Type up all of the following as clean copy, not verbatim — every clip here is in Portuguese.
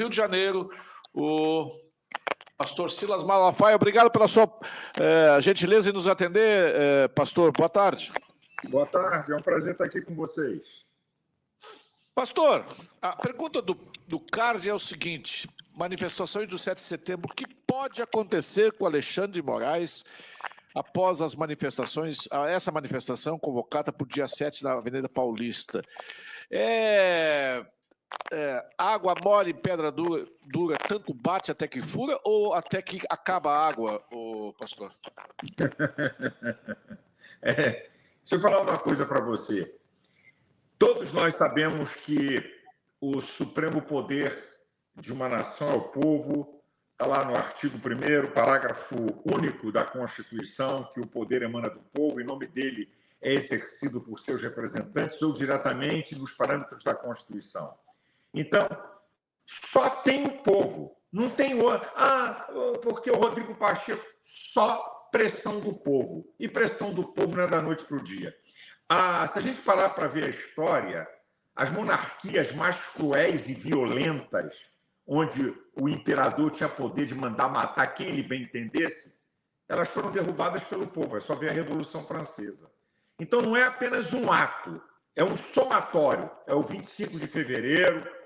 Rio de Janeiro, o pastor Silas Malafaia. Obrigado pela sua gentileza em nos atender, pastor. Boa tarde. Boa tarde, é um prazer estar aqui com vocês. Pastor, a pergunta do Carlos é o seguinte: manifestações do 7 de setembro, o que pode acontecer com Alexandre de Moraes após as manifestações, essa manifestação convocada para o dia 7 na Avenida Paulista? Água mole, pedra dura, tanto bate até que fura ou até que acaba a água, pastor? Deixa eu falar uma coisa para você. Todos nós sabemos que o supremo poder de uma nação é o povo. Está lá no artigo 1º, parágrafo único da Constituição, que o poder emana do povo, em nome dele é exercido por seus representantes ou diretamente nos parâmetros da Constituição. Então, só tem o povo, não tem outro. Porque o Rodrigo Pacheco, só pressão do povo. E pressão do povo não é da noite para o dia. Se a gente parar para ver a história, as monarquias mais cruéis e violentas, onde o imperador tinha poder de mandar matar quem ele bem entendesse, elas foram derrubadas pelo povo. É só ver a Revolução Francesa. Então, não é apenas um ato, é um somatório. É o 25 de fevereiro,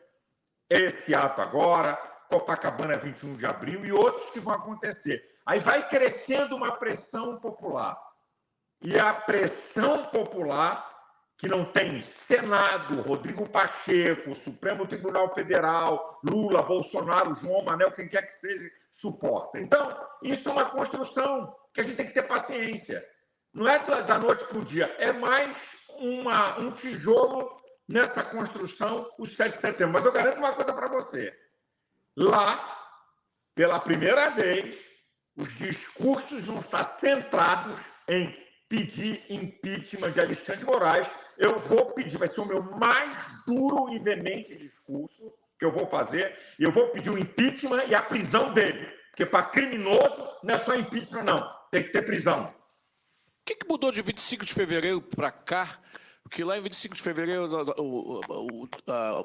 esse ato agora, Copacabana 21 de abril e outros que vão acontecer. Aí vai crescendo uma pressão popular. E a pressão popular, que não tem Senado, Rodrigo Pacheco, Supremo Tribunal Federal, Lula, Bolsonaro, João Manel, quem quer que seja, suporta. Então, isso é uma construção que a gente tem que ter paciência. Não é da noite para o dia, é mais um tijolo nessa construção, o 7 de setembro. Mas eu garanto uma coisa para você. Lá, pela primeira vez, os discursos vão estar centrados em pedir impeachment de Alexandre de Moraes. Eu vou pedir, vai ser o meu mais duro e veemente discurso que eu vou fazer, e eu vou pedir o impeachment e a prisão dele. Porque para criminoso não é só impeachment, não. Tem que ter prisão. O que mudou de 25 de fevereiro para cá? Porque lá em 25 de fevereiro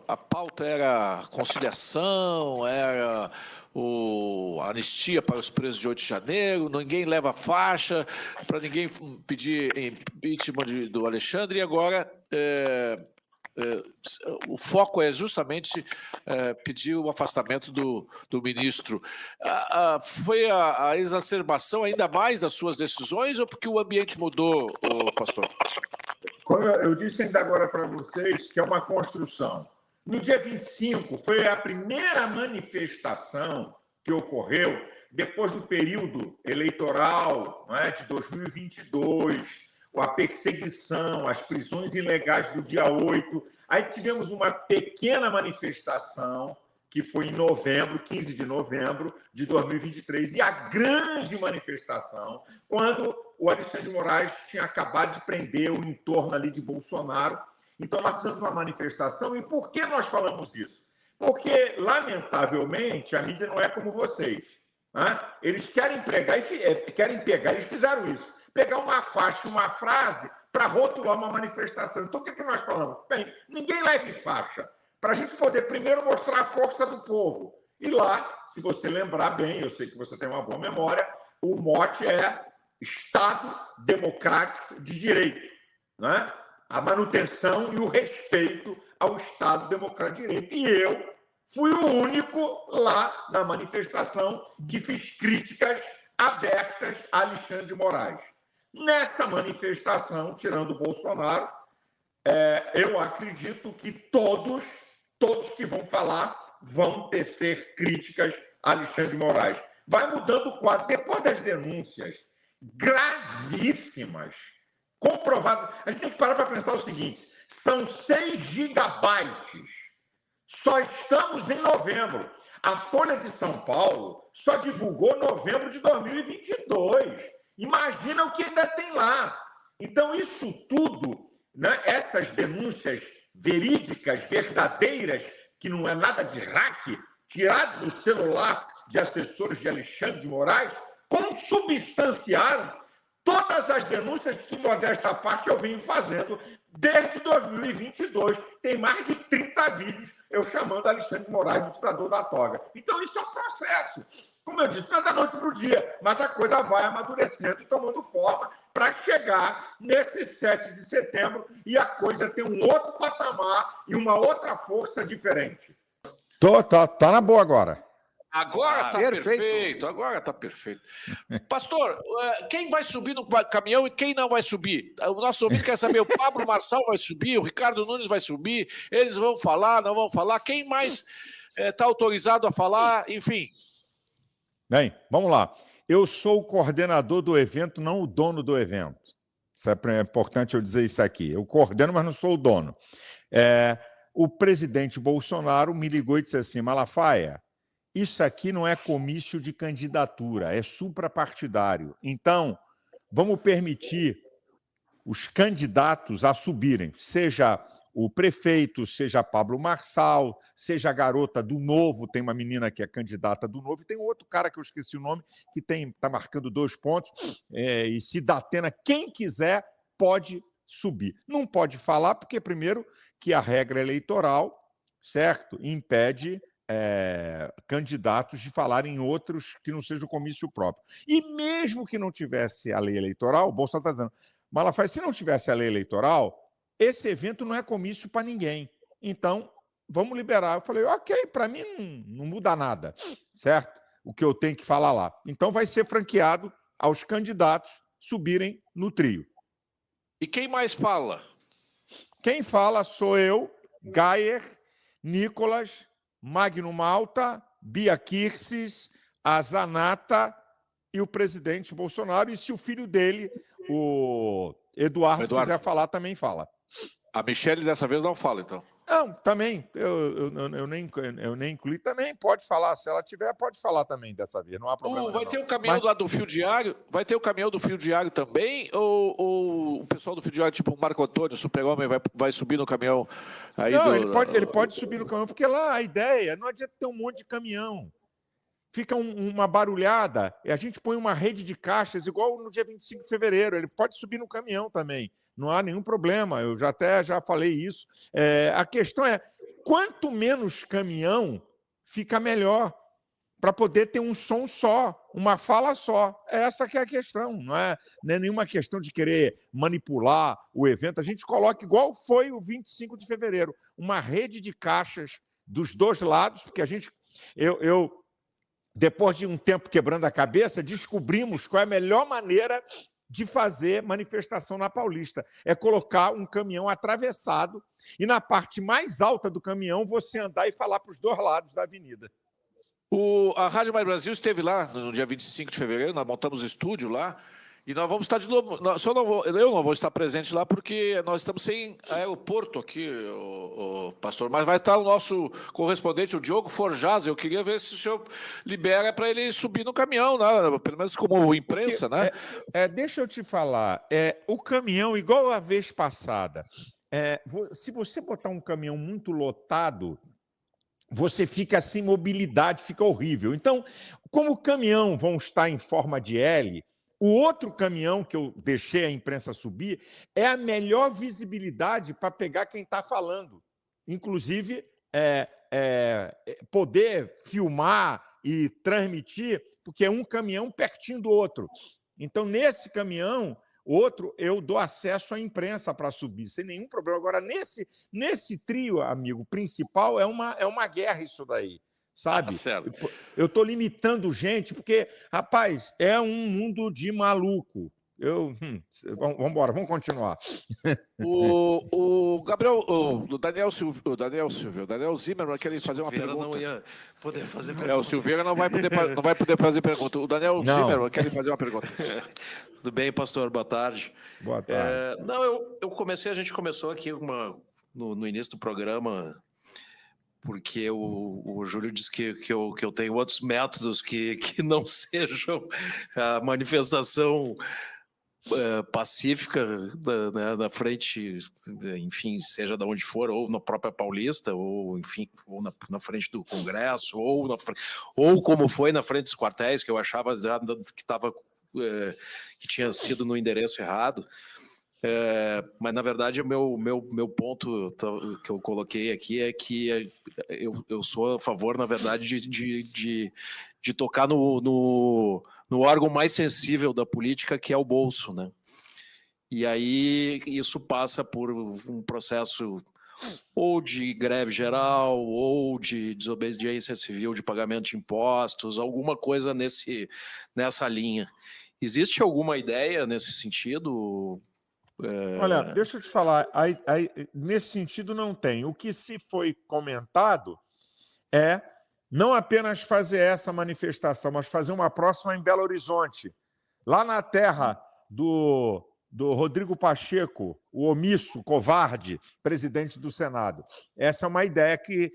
a pauta era conciliação, era a anistia para os presos de 8 de janeiro, ninguém leva faixa para ninguém pedir impeachment do Alexandre, e agora o foco é justamente pedir o afastamento do ministro. Foi a exacerbação ainda mais das suas decisões ou porque o ambiente mudou, pastor? Como eu disse ainda agora para vocês, que é uma construção. No dia 25, foi a primeira manifestação que ocorreu depois do período eleitoral, não é, de 2022, a perseguição, as prisões ilegais do dia 8. Aí tivemos uma pequena manifestação, que foi em novembro, 15 de novembro de 2023, e a grande manifestação, quando o Alexandre de Moraes tinha acabado de prender o entorno ali de Bolsonaro. Então, nós fizemos uma manifestação. E por que nós falamos isso? Porque, lamentavelmente, a mídia não é como vocês. Né? Eles querem pegar, eles fizeram isso, pegar uma faixa, uma frase, para rotular uma manifestação. Então, o que nós falamos? Bem, ninguém leve faixa, para a gente poder primeiro mostrar a força do povo. E lá, se você lembrar bem, eu sei que você tem uma boa memória, o mote é Estado Democrático de Direito, né? A manutenção e o respeito ao Estado Democrático de Direito. E eu fui o único lá na manifestação que fiz críticas abertas a Alexandre de Moraes. Nessa manifestação, tirando o Bolsonaro, eu acredito que todos que vão falar vão tecer críticas a Alexandre de Moraes. Vai mudando o quadro. Depois das denúncias gravíssimas, comprovadas, a gente tem que parar para pensar o seguinte: são 6 gigabytes. Só estamos em novembro. A Folha de São Paulo só divulgou novembro de 2022. Imagina o que ainda tem lá. Então, isso tudo, né, essas denúncias verídicas, verdadeiras, que não é nada de hack, tirado do celular de assessores de Alexandre de Moraes, consubstanciaram todas as denúncias que, modesta parte, eu venho fazendo desde 2022. Tem mais de 30 vídeos eu chamando Alexandre de Moraes de ditador da toga. Então, isso é um processo. Como eu disse, não é da noite para o dia, mas a coisa vai amadurecendo e tomando forma para chegar nesse 7 de setembro e a coisa ter um outro patamar e uma outra força diferente. Tá na boa agora. Agora está perfeito, agora está perfeito. Pastor, quem vai subir no caminhão e quem não vai subir? O nosso ouvinte quer saber, o Pablo Marçal vai subir, o Ricardo Nunes vai subir, eles vão falar, não vão falar, quem mais está autorizado a falar, enfim. Bem, vamos lá. Eu sou o coordenador do evento, não o dono do evento. Isso é importante eu dizer isso aqui. Eu coordeno, mas não sou o dono. O presidente Bolsonaro me ligou e disse assim, Malafaia, isso aqui não é comício de candidatura, é suprapartidário. Então, vamos permitir os candidatos a subirem, seja o prefeito, seja Pablo Marçal, seja a garota do Novo, tem uma menina que é candidata do Novo, e tem um outro cara que eu esqueci o nome, que está marcando 2 pontos, e se dá pena, quem quiser pode subir. Não pode falar, porque, primeiro, que a regra eleitoral, certo, impede candidatos de falarem em outros que não seja o comício próprio. E mesmo que não tivesse a lei eleitoral, o Bolsonaro está dizendo, Malafaia, se não tivesse a lei eleitoral, esse evento não é comício para ninguém. Então, vamos liberar. Eu falei, ok, para mim não muda nada, certo? O que eu tenho que falar lá. Então, vai ser franqueado aos candidatos subirem no trio. E quem mais fala? Quem fala sou eu, Gayer, Nicolas, Magno Malta, Bia Kirsches, a Zanata e o presidente Bolsonaro. E se o filho dele, o Eduardo, quiser falar, também fala. A Michelle dessa vez não fala, então. Não, também. Eu nem incluí. Também pode falar. Se ela tiver, pode falar também dessa vez. Não há problema. Vai ter o caminhão lá do Fio Diário? Vai ter o caminhão do Fio Diário também? Ou o pessoal do Fio Diário, tipo o Marco Antônio, o Super-Homem, vai subir no caminhão? Aí não, ele pode subir no caminhão, porque lá a ideia não adianta ter um monte de caminhão. Fica uma barulhada, e a gente põe uma rede de caixas, igual no dia 25 de fevereiro. Ele pode subir no caminhão também. Não há nenhum problema, eu já falei isso. A questão é, quanto menos caminhão, fica melhor, para poder ter um som só, uma fala só. Essa que é a questão, não é nenhuma questão de querer manipular o evento. A gente coloca, igual foi o 25 de fevereiro, uma rede de caixas dos 2 lados, porque eu depois de um tempo quebrando a cabeça, descobrimos qual é a melhor maneira de fazer manifestação na Paulista. É colocar um caminhão atravessado e na parte mais alta do caminhão você andar e falar para os 2 lados da avenida. A Rádio Mais Brasil esteve lá no dia 25 de fevereiro, nós montamos o estúdio lá, e nós vamos estar de novo. Eu não vou estar presente lá porque nós estamos sem aeroporto aqui, pastor, mas vai estar o nosso correspondente, o Diogo Forjaz. Eu queria ver se o senhor libera para ele subir no caminhão, né? Pelo menos como imprensa, né? Deixa eu te falar, o caminhão, igual a vez passada, se você botar um caminhão muito lotado, você fica sem mobilidade, fica horrível. Então, como o caminhão vão estar em forma de L, o outro caminhão que eu deixei a imprensa subir é a melhor visibilidade para pegar quem está falando. Inclusive, poder filmar e transmitir, porque é um caminhão pertinho do outro. Então, nesse caminhão, outro, eu dou acesso à imprensa para subir, sem nenhum problema. Agora, nesse trio, amigo, principal, é uma guerra isso daí. Sabe? Certo. Eu estou limitando gente, porque, rapaz, é um mundo de maluco. Vamos embora, vamos continuar. O Gabriel, o Daniel Zimmermann quer fazer uma pergunta. Não ia poder fazer pergunta. O Silveira não vai poder fazer pergunta. O Daniel Zimmermann quer fazer uma pergunta. Tudo bem, pastor? Boa tarde. Boa tarde. A gente começou aqui no início do programa, porque o Júlio disse que eu tenho outros métodos que não sejam a manifestação pacífica na frente, enfim, seja de onde for, ou na própria Paulista, ou enfim, ou na frente do Congresso, ou como foi na frente dos quartéis, que eu achava já que tinha sido no endereço errado. Mas, na verdade, o meu ponto que eu coloquei aqui é que eu sou a favor, na verdade, de tocar no órgão mais sensível da política, que é o bolso, né? E aí isso passa por um processo ou de greve geral, ou de desobediência civil, de pagamento de impostos, alguma coisa nessa linha. Existe alguma ideia nesse sentido? Olha, deixa eu te falar, nesse sentido não tem. O que se foi comentado é não apenas fazer essa manifestação, mas fazer uma próxima em Belo Horizonte, lá na terra do Rodrigo Pacheco, o omisso, covarde, presidente do Senado. Essa é uma ideia que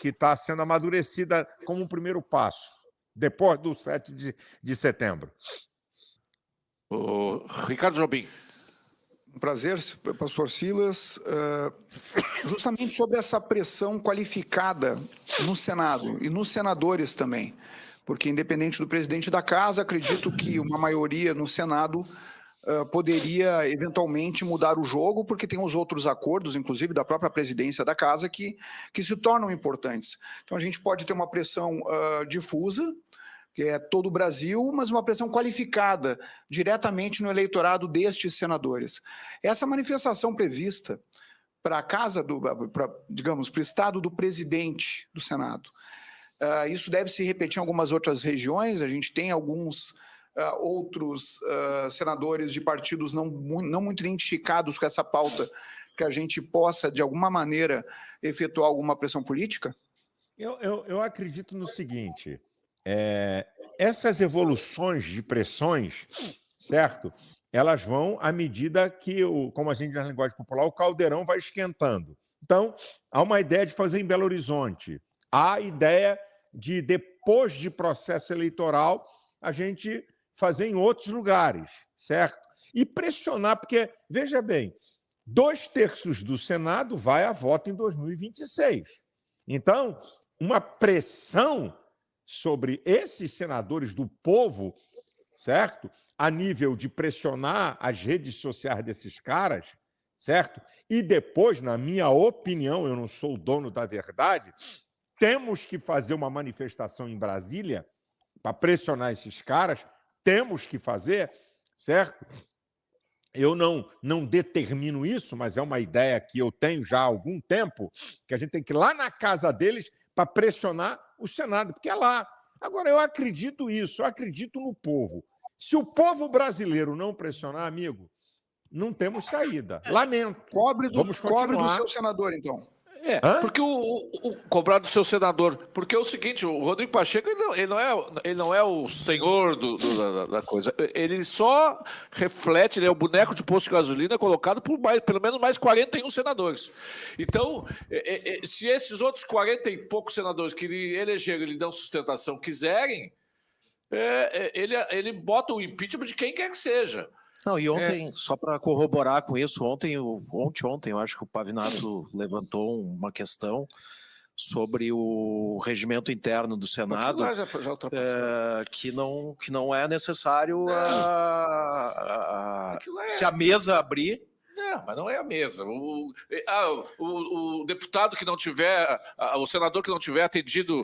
está sendo amadurecida como um primeiro passo, depois do 7 de setembro. O Ricardo Jobim. Um prazer, pastor Silas. Justamente sobre essa pressão qualificada no Senado e nos senadores também, porque independente do presidente da casa, acredito que uma maioria no Senado poderia eventualmente mudar o jogo, porque tem os outros acordos, inclusive da própria presidência da casa, que se tornam importantes. Então a gente pode ter uma pressão difusa, que é todo o Brasil, mas uma pressão qualificada diretamente no eleitorado destes senadores. Essa manifestação prevista para a casa digamos, para o estado do presidente do Senado, isso deve se repetir em algumas outras regiões. A gente tem alguns outros senadores de partidos não muito identificados com essa pauta, que a gente possa, de alguma maneira, efetuar alguma pressão política? Eu acredito no seguinte... essas evoluções de pressões, certo? Elas vão à medida que, como a gente diz na linguagem popular, o caldeirão vai esquentando. Então, há uma ideia de fazer em Belo Horizonte. Há a ideia de, depois de processo eleitoral, a gente fazer em outros lugares, certo? E pressionar, porque, veja bem, 2/3 do Senado vai a voto em 2026. Então, uma pressão sobre esses senadores do povo, certo? A nível de pressionar as redes sociais desses caras, certo? E depois, na minha opinião, eu não sou o dono da verdade, temos que fazer uma manifestação em Brasília para pressionar esses caras, temos que fazer, certo? Eu não determino isso, mas é uma ideia que eu tenho já há algum tempo, que a gente tem que ir lá na casa deles para pressionar o Senado, porque é lá. Agora, eu acredito isso, eu acredito no povo. Se o povo brasileiro não pressionar, amigo, não temos saída. Lamento. Cobre do continuar. seu senador, então. Porque o cobrar do seu senador. Porque é o seguinte, o Rodrigo Pacheco ele não é o senhor da coisa. Ele só reflete, ele é o boneco de posto de gasolina colocado por pelo menos mais 41 senadores. Então, se esses outros 40 e poucos senadores que ele elegeram, ele dão sustentação, quiserem, ele bota o impeachment de quem quer que seja. Não, e ontem, só para corroborar com isso, ontem, eu acho que o Pavinato levantou uma questão sobre o regimento interno do Senado, que não é necessário se a mesa abrir. Não, mas não é a mesa. O deputado que não tiver, o senador que não tiver atendido,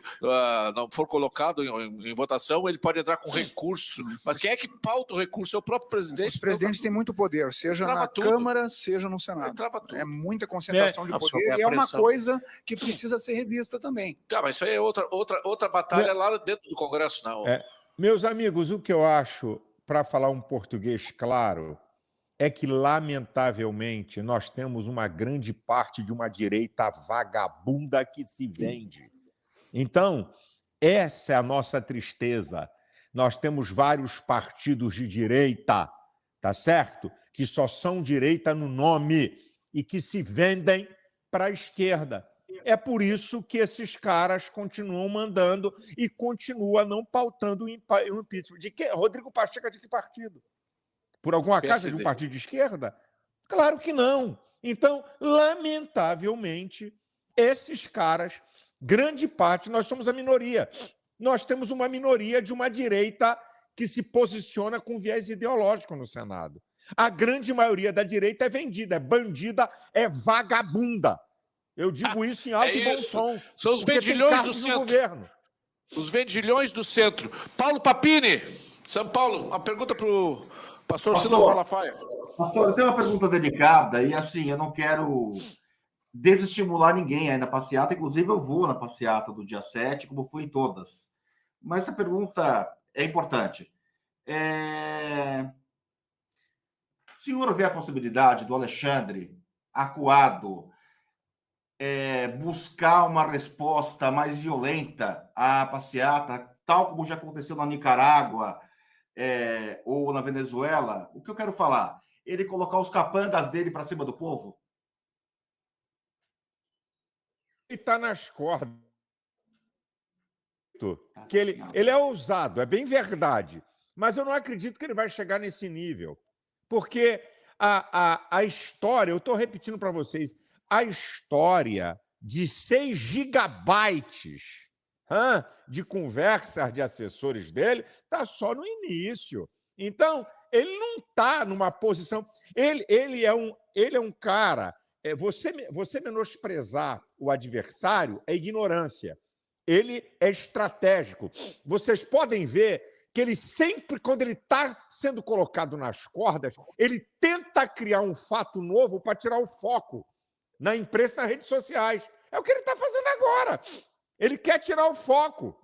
não for colocado em votação, ele pode entrar com recurso. Mas quem é que pauta o recurso? É o próprio presidente. Os presidentes têm muito poder, seja na Câmara, seja no Senado. É muita concentração de poder e é uma coisa que precisa ser revista também. Tá, mas isso aí é outra batalha lá dentro do Congresso, não. Meus amigos, o que eu acho, para falar um português claro, é que, lamentavelmente, nós temos uma grande parte de uma direita vagabunda que se vende. Então, essa é a nossa tristeza. Nós temos vários partidos de direita, tá certo? Que só são direita no nome e que se vendem para a esquerda. É por isso que esses caras continuam mandando e continuam não pautando o impeachment. De que? Rodrigo Pacheco é de que partido? Por algum acaso de um partido de esquerda? Claro que não. Então, lamentavelmente, esses caras, grande parte, nós somos a minoria. Nós temos uma minoria de uma direita que se posiciona com viés ideológico no Senado. A grande maioria da direita é vendida, é bandida, é vagabunda. Eu digo isso em alto e bom isso. som. São os porque tem vendilhões do cargos no centro. governo. Os vendilhões do centro. Paulo Papini, São Paulo, uma pergunta para o pastor Silas Malafaia. Pastor, eu tenho uma pergunta delicada e, assim, eu não quero desestimular ninguém aí na passeata. Inclusive, eu vou na passeata do dia 7, como fui em todas. Mas essa pergunta é importante. O senhor vê a possibilidade do Alexandre, acuado, buscar uma resposta mais violenta à passeata, tal como já aconteceu na Nicarágua ou na Venezuela? O que eu quero falar? Ele colocar os capangas dele para cima do povo? Ele está nas cordas. Que ele é ousado, é bem verdade. Mas eu não acredito que ele vai chegar nesse nível. Porque a história, eu estou repetindo para vocês, a história de 6 gigabytes de conversas de assessores dele está só no início. Então, ele não está numa posição... Ele é um cara... Você menosprezar o adversário é ignorância. Ele é estratégico. Vocês podem ver que ele sempre, quando ele está sendo colocado nas cordas, ele tenta criar um fato novo para tirar o foco na imprensa e nas redes sociais. É o que ele está fazendo agora. Ele quer tirar o foco.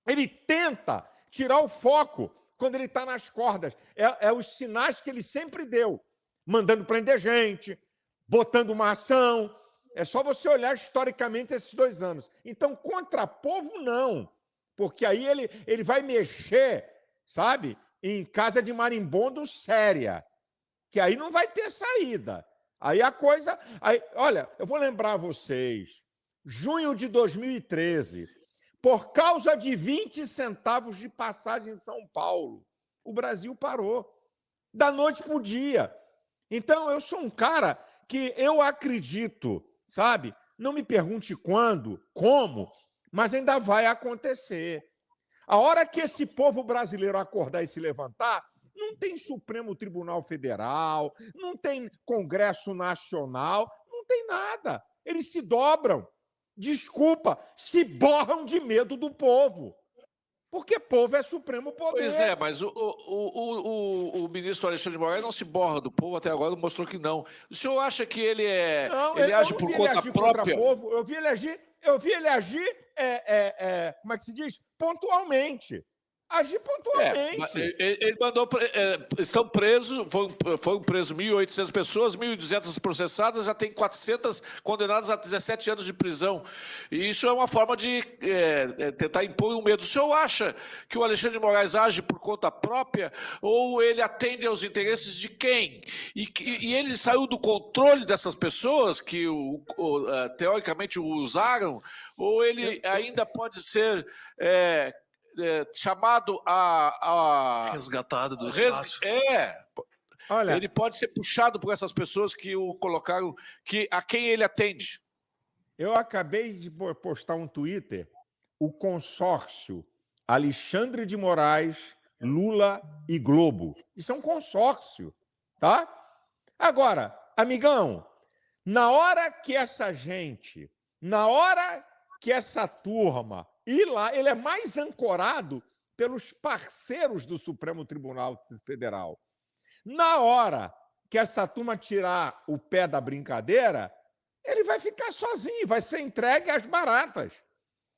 Ele tenta tirar o foco quando ele está nas cordas. É os sinais que ele sempre deu, mandando prender gente, botando uma ação. É só você olhar historicamente esses 2 anos. Então, contra povo, não. Porque aí ele vai mexer, sabe, em casa de marimbondo séria. Que aí não vai ter saída. Aí a coisa... olha, eu vou lembrar vocês. Junho de 2013, por causa de 20 centavos de passagem em São Paulo, o Brasil parou. Da noite para o dia. Então, eu sou um cara que eu acredito, sabe? Não me pergunte quando, como, mas ainda vai acontecer. A hora que esse povo brasileiro acordar e se levantar, não tem Supremo Tribunal Federal, não tem Congresso Nacional, não tem nada. Eles se dobram, desculpa, se borram de medo do povo. Porque povo é supremo poder. Pois é, mas o ministro Alexandre de Moraes não se borra do povo, até agora mostrou que não. O senhor acha que ele age por conta própria? Povo. Eu vi ele agir, como é que se diz? Pontualmente. Agir pontualmente. Ele mandou... estão presos, foram presos 1.800 pessoas, 1.200 processadas, já tem 400 condenadas a 17 anos de prisão. E isso é uma forma de tentar impor um medo. O senhor acha que o Alexandre de Moraes age por conta própria ou ele atende aos interesses de quem? E ele saiu do controle dessas pessoas que teoricamente o usaram, ou ele ainda pode ser... chamado a resgatado do espaço. Olha, ele pode ser puxado por essas pessoas que o colocaram, a quem ele atende. Eu acabei de postar um Twitter, o consórcio Alexandre de Moraes, Lula e Globo. Isso é um consórcio, tá? Agora, amigão, na hora que essa turma ir lá, ele é mais ancorado pelos parceiros do Supremo Tribunal Federal. Na hora que essa turma tirar o pé da brincadeira, ele vai ficar sozinho, vai ser entregue às baratas.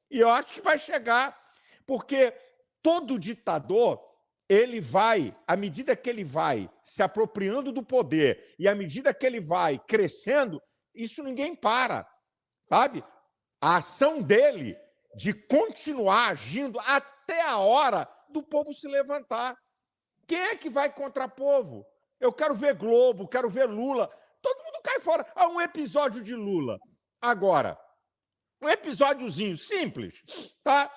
E eu acho que vai chegar, porque todo ditador, ele vai, à medida que ele vai se apropriando do poder e à medida que ele vai crescendo, isso ninguém para, sabe? A ação dele de continuar agindo até a hora do povo se levantar. Quem é que vai contra o povo? Eu quero ver Globo, quero ver Lula. Todo mundo cai fora. Há um episódio de Lula. Agora, um episódiozinho simples, tá?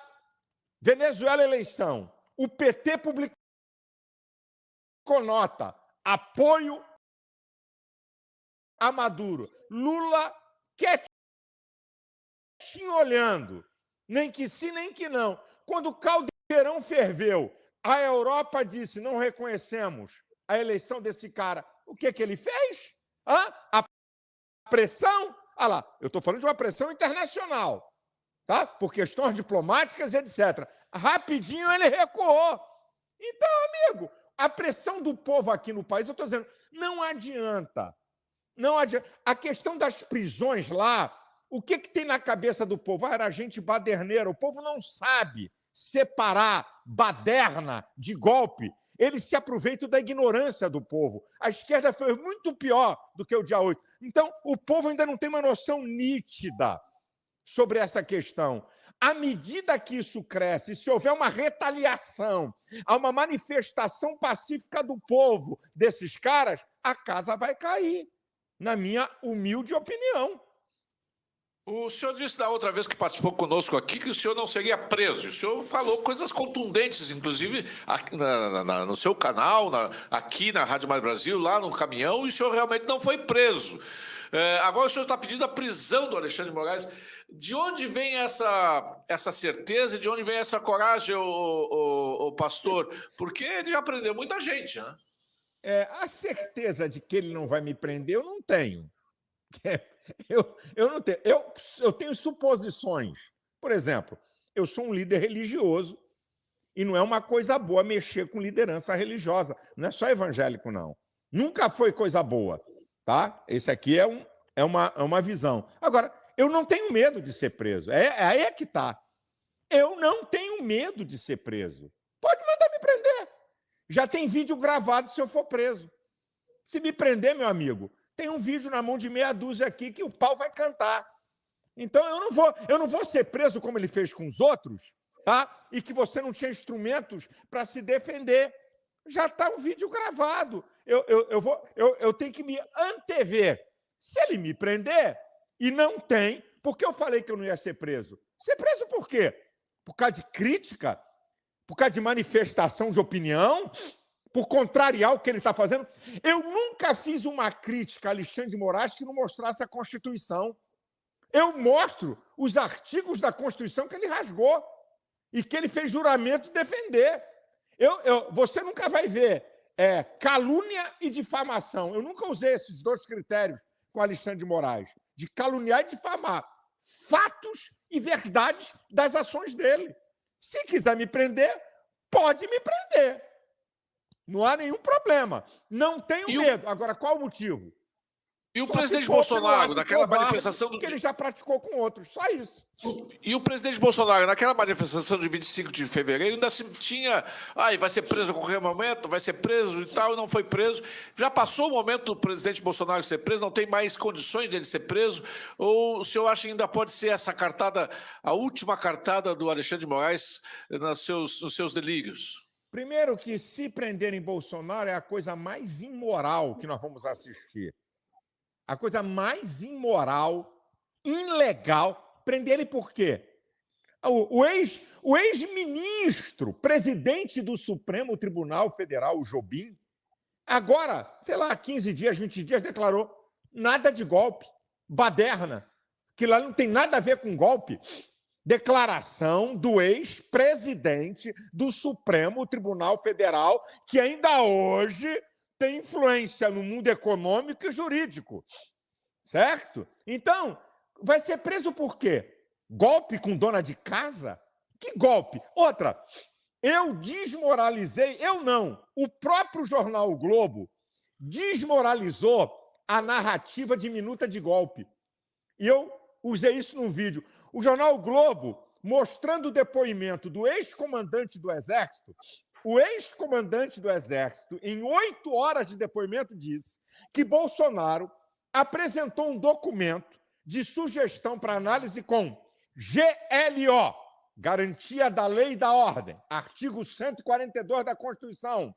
Venezuela, eleição. O PT publicou nota. Apoio a Maduro. Lula quietinho olhando. Nem que sim, nem que não. Quando o caldeirão ferveu, a Europa disse, não reconhecemos a eleição desse cara. O que ele fez? A pressão? Ah lá, eu estou falando de uma pressão internacional, tá? Por questões diplomáticas, etc. Rapidinho ele recuou. Então, amigo, a pressão do povo aqui no país, eu estou dizendo, não adianta. Não adianta. A questão das prisões lá, o que tem na cabeça do povo? Era gente baderneira. O povo não sabe separar baderna de golpe. Eles se aproveitam da ignorância do povo. A esquerda foi muito pior do que o dia 8. Então, o povo ainda não tem uma noção nítida sobre essa questão. À medida que isso cresce, se houver uma retaliação, há uma manifestação pacífica do povo desses caras, a casa vai cair, na minha humilde opinião. O senhor disse da outra vez que participou conosco aqui que o senhor não seria preso. O senhor falou coisas contundentes, inclusive no seu canal, aqui na Rádio Mais Brasil, lá no caminhão, e o senhor realmente não foi preso. Agora o senhor está pedindo a prisão do Alexandre de Moraes. De onde vem essa certeza e de onde vem essa coragem, o pastor? Porque ele já prendeu muita gente, né? A certeza de que ele não vai me prender, eu não tenho. Eu não tenho. Eu tenho suposições. Por exemplo, eu sou um líder religioso e não é uma coisa boa mexer com liderança religiosa. Não é só evangélico, não. Nunca foi coisa boa, tá? Esse aqui é uma visão. Agora, eu não tenho medo de ser preso. Aí é que tá. Eu não tenho medo de ser preso. Pode mandar me prender. Já tem vídeo gravado se eu for preso. Se me prender, meu amigo, tem um vídeo na mão de meia dúzia aqui que o pau vai cantar. Então, eu não vou ser preso como ele fez com os outros, tá? E que você não tinha instrumentos para se defender. Já está um vídeo gravado. Eu tenho que me antever. Se ele me prender, e não tem, porque eu falei que eu não ia ser preso. Ser preso por quê? Por causa de crítica? Por causa de manifestação de opinião? Por contrariar o que ele está fazendo? Eu nunca fiz uma crítica a Alexandre de Moraes que não mostrasse a Constituição. Eu mostro os artigos da Constituição que ele rasgou e que ele fez juramento de defender. Você nunca vai ver calúnia e difamação. Eu nunca usei esses dois critérios com Alexandre de Moraes, de caluniar e difamar fatos e verdades das ações dele. Se quiser me prender, pode me prender. Não há nenhum problema. Não tenho medo. Agora, qual o motivo? E o presidente Bolsonaro, naquela manifestação que ele já praticou com outros, só isso. E o presidente Bolsonaro, naquela manifestação de 25 de fevereiro, ainda se tinha, vai ser preso a qualquer momento, vai ser preso e tal, e não foi preso. Já passou o momento do presidente Bolsonaro ser preso, não tem mais condições de ele ser preso? Ou o senhor acha que ainda pode ser essa cartada, a última cartada do Alexandre de Moraes nos seus delírios? Primeiro que se prenderem Bolsonaro é a coisa mais imoral que nós vamos assistir. A coisa mais imoral, ilegal, prender ele por quê? O ex-ministro, presidente do Supremo Tribunal Federal, o Jobim, agora, sei lá, 15 dias, 20 dias, declarou nada de golpe, baderna, que lá não tem nada a ver com golpe. Declaração do ex-presidente do Supremo Tribunal Federal, que ainda hoje tem influência no mundo econômico e jurídico, certo? Então, vai ser preso por quê? Golpe com dona de casa? Que golpe? Outra, eu desmoralizei, eu não, o próprio jornal O Globo desmoralizou a narrativa de minuta de golpe. E eu usei isso num vídeo. O jornal O Globo, mostrando o depoimento do ex-comandante do Exército, o ex-comandante do Exército, em 8 horas de depoimento, disse que Bolsonaro apresentou um documento de sugestão para análise com GLO, Garantia da Lei e da Ordem, artigo 142 da Constituição,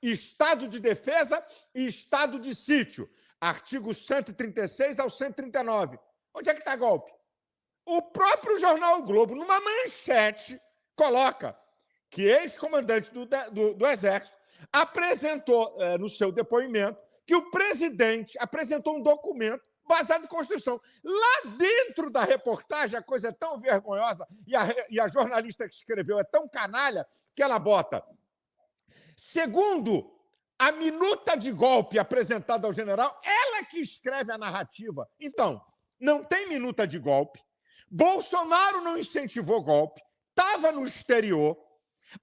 Estado de Defesa e Estado de Sítio, artigo 136 ao 139. Onde é que está golpe? O próprio jornal O Globo, numa manchete, coloca que ex-comandante do Exército apresentou no seu depoimento que o presidente apresentou um documento baseado em Constituição. Lá dentro da reportagem, a coisa é tão vergonhosa e a jornalista que escreveu é tão canalha que ela bota: segundo A minuta de golpe apresentada ao general, ela que escreve a narrativa. Então, não tem minuta de golpe. Bolsonaro não incentivou golpe, estava no exterior.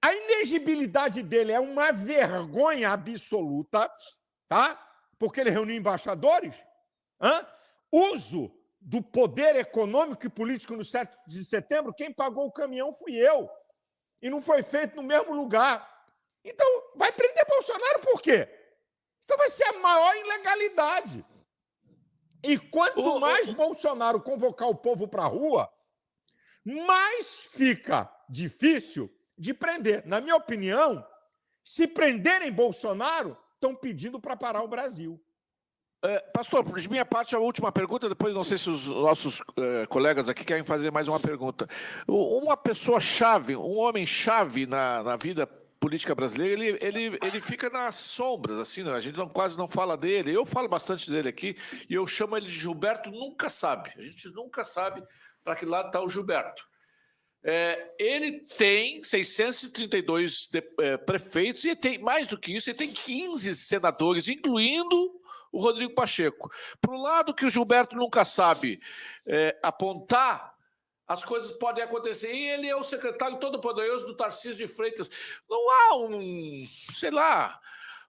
A inegibilidade dele é uma vergonha absoluta, tá? Porque ele reuniu embaixadores. Uso do poder econômico e político no 7 de setembro, quem pagou o caminhão fui eu. E não foi feito no mesmo lugar. Então, vai prender Bolsonaro por quê? Então vai ser a maior ilegalidade. E quanto mais Bolsonaro convocar o povo para a rua, mais fica difícil de prender. Na minha opinião, se prenderem Bolsonaro, estão pedindo para parar o Brasil. Pastor, de minha parte, a última pergunta, depois não sei se os nossos colegas aqui querem fazer mais uma pergunta. Uma pessoa-chave, um homem-chave na vida política brasileira, ele fica nas sombras, assim, né? A gente quase não fala dele. Eu falo bastante dele aqui e eu chamo ele de Gilberto Nunca Sabe. A gente nunca sabe para que lado está o Gilberto. Ele tem 632 prefeitos e tem mais do que isso, ele tem 15 senadores, incluindo o Rodrigo Pacheco. Para o lado que o Gilberto nunca sabe apontar, as coisas podem acontecer. E ele é o secretário todo-poderoso do Tarcísio de Freitas. Não há sei lá,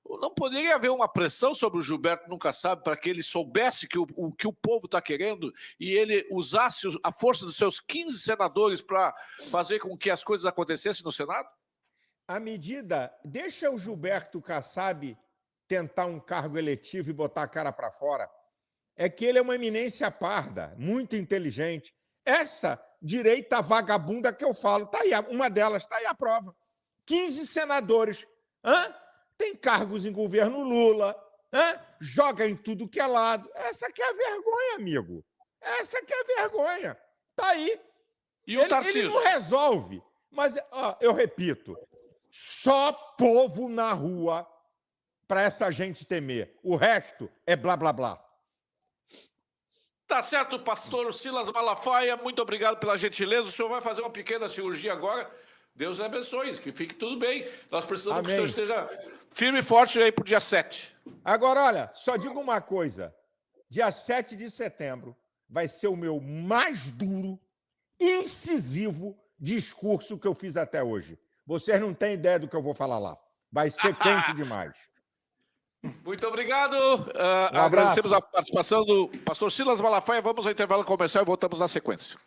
não poderia haver uma pressão sobre o Gilberto Nunca Sabe para que ele soubesse que o que o povo está querendo e ele usasse a força dos seus 15 senadores para fazer com que as coisas acontecessem no Senado? A medida, deixa o Gilberto Kassab tentar um cargo eletivo e botar a cara para fora, é que ele é uma eminência parda, muito inteligente. Essa direita vagabunda que eu falo, tá aí, uma delas está aí a prova. 15 senadores, tem cargos em governo Lula, joga em tudo que é lado. Essa que é a vergonha, amigo. Essa que é a vergonha. Tá aí. E o Tarcísio? Ele não resolve. Mas, eu repito, só povo na rua para essa gente temer. O resto é blá, blá, blá. Tá certo, pastor Silas Malafaia, muito obrigado pela gentileza. O senhor vai fazer uma pequena cirurgia agora. Deus lhe abençoe, que fique tudo bem. Nós precisamos que o senhor esteja firme e forte aí para o dia 7. Agora, olha, só digo uma coisa. Dia 7 de setembro vai ser o meu mais duro, incisivo discurso que eu fiz até hoje. Vocês não têm ideia do que eu vou falar lá. Vai ser quente demais. Muito obrigado. Um abraço. Agradecemos a participação do pastor Silas Malafaia. Vamos ao intervalo comercial e voltamos na sequência.